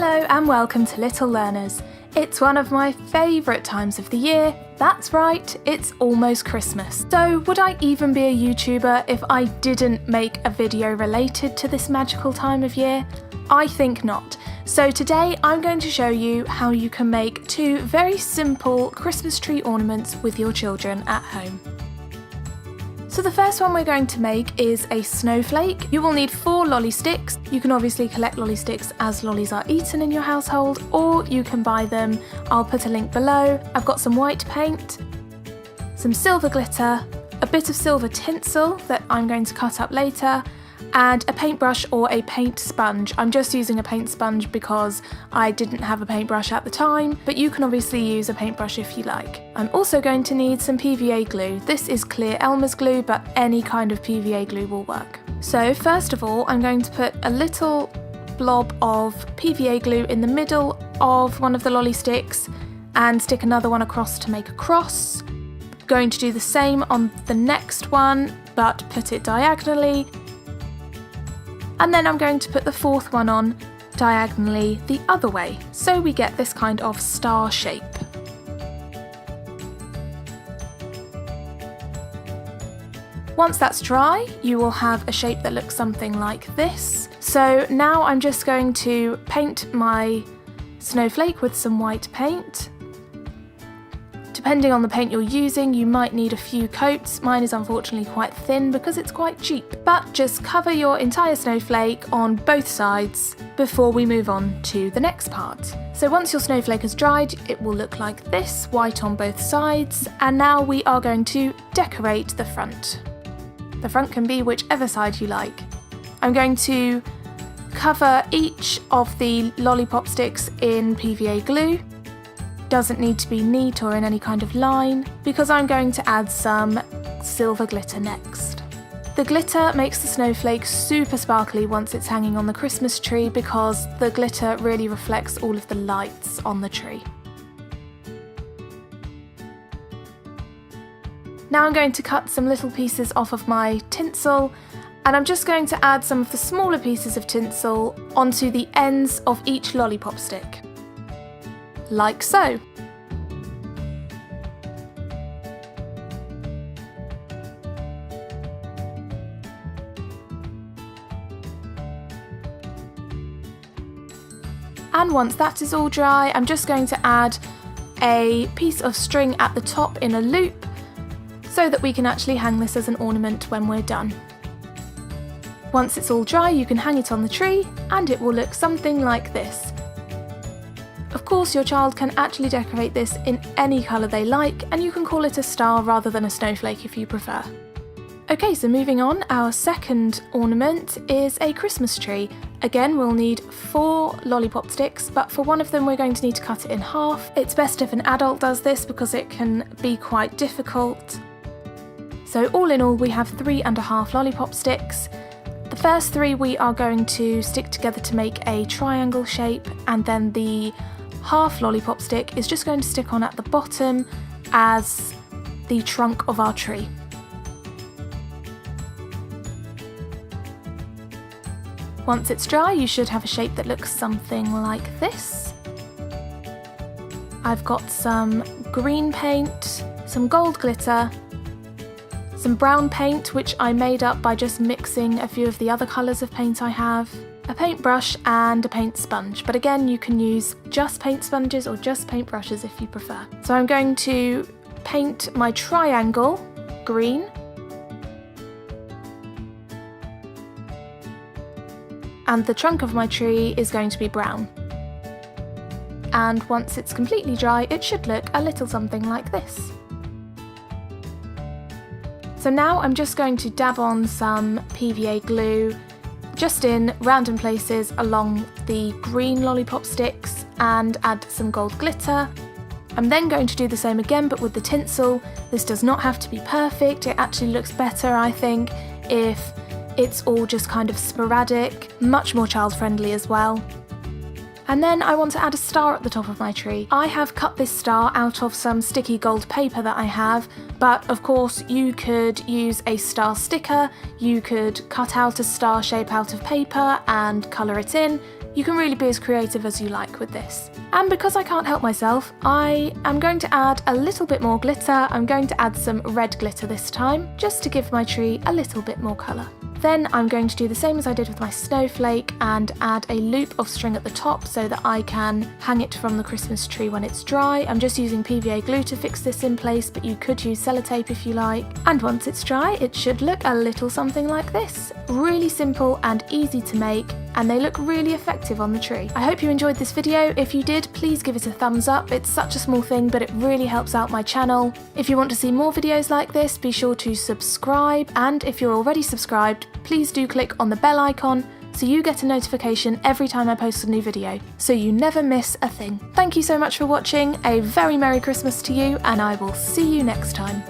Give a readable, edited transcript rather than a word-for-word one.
Hello and welcome to Little Learners. It's one of my favourite times of the year. That's right, it's almost Christmas. So would I even be a YouTuber if I didn't make a video related to this magical time of year? I think not. So today I'm going to show you how you can make two very simple Christmas tree ornaments with your children at home. So the first one we're going to make is a snowflake. You will need 4 lolly sticks. You can obviously collect lolly sticks as lollies are eaten in your household, or you can buy them. I'll put a link below. I've got some white paint, some silver glitter, a bit of silver tinsel that I'm going to cut up later, and a paintbrush or a paint sponge. I'm just using a paint sponge because I didn't have a paintbrush at the time, but you can obviously use a paintbrush if you like. I'm also going to need some PVA glue. This is clear Elmer's glue, but any kind of PVA glue will work. So first of all, I'm going to put a little blob of PVA glue in the middle of one of the lolly sticks and stick another one across to make a cross. Going to do the same on the next one, but put it diagonally. And then I'm going to put the 4th one on diagonally the other way, so we get this kind of star shape. Once that's dry, you will have a shape that looks something like this. So now I'm just going to paint my snowflake with some white paint. Depending on the paint you're using, you might need a few coats. Mine is unfortunately quite thin because it's quite cheap. But just cover your entire snowflake on both sides before we move on to the next part. So once your snowflake has dried, it will look like this, white on both sides. And now we are going to decorate the front. The front can be whichever side you like. I'm going to cover each of the lollipop sticks in PVA glue. Doesn't need to be neat or in any kind of line, because I'm going to add some silver glitter next. The glitter makes the snowflake super sparkly once it's hanging on the Christmas tree, because the glitter really reflects all of the lights on the tree. Now I'm going to cut some little pieces off of my tinsel, and I'm just going to add some of the smaller pieces of tinsel onto the ends of each lollipop stick. Like so. And once that is all dry, I'm just going to add a piece of string at the top in a loop so that we can actually hang this as an ornament when we're done. Once it's all dry, you can hang it on the tree and it will look something like this. Of course, your child can actually decorate this in any colour they like, and you can call it a star rather than a snowflake if you prefer. Okay, so moving on, our second ornament is a Christmas tree. Again, we'll need 4 lollipop sticks, but for one of them we're going to need to cut it in half. It's best if an adult does this because it can be quite difficult. So all in all, we have 3.5 lollipop sticks. The first 3 we are going to stick together to make a triangle shape, and then the half lollipop stick is just going to stick on at the bottom as the trunk of our tree. Once it's dry, you should have a shape that looks something like this. I've got some green paint, some gold glitter, some brown paint which I made up by just mixing a few of the other colours of paint I have, a paintbrush and a paint sponge, but again you can use just paint sponges or just paintbrushes if you prefer. So I'm going to paint my triangle green, and the trunk of my tree is going to be brown. And once it's completely dry, it should look a little something like this. So now I'm just going to dab on some PVA glue just in random places along the green lollipop sticks and add some gold glitter. I'm then going to do the same again but with the tinsel. This does not have to be perfect, it actually looks better I think if it's all just kind of sporadic, much more child friendly as well. And then I want to add a star at the top of my tree. I have cut this star out of some sticky gold paper that I have, but of course you could use a star sticker, you could cut out a star shape out of paper and colour it in. You can really be as creative as you like with this. And because I can't help myself, I am going to add a little bit more glitter. I'm going to add some red glitter this time, just to give my tree a little bit more colour. Then I'm going to do the same as I did with my snowflake and add a loop of string at the top so that I can hang it from the Christmas tree when it's dry. I'm just using PVA glue to fix this in place, but you could use sellotape if you like. And once it's dry, it should look a little something like this. Really simple and easy to make, and they look really effective on the tree. I hope you enjoyed this video. If you did, please give it a thumbs up. It's such a small thing, but it really helps out my channel. If you want to see more videos like this, be sure to subscribe, and if you're already subscribed, please do click on the bell icon so you get a notification every time I post a new video, so you never miss a thing. Thank you so much for watching, a very Merry Christmas to you, and I will see you next time.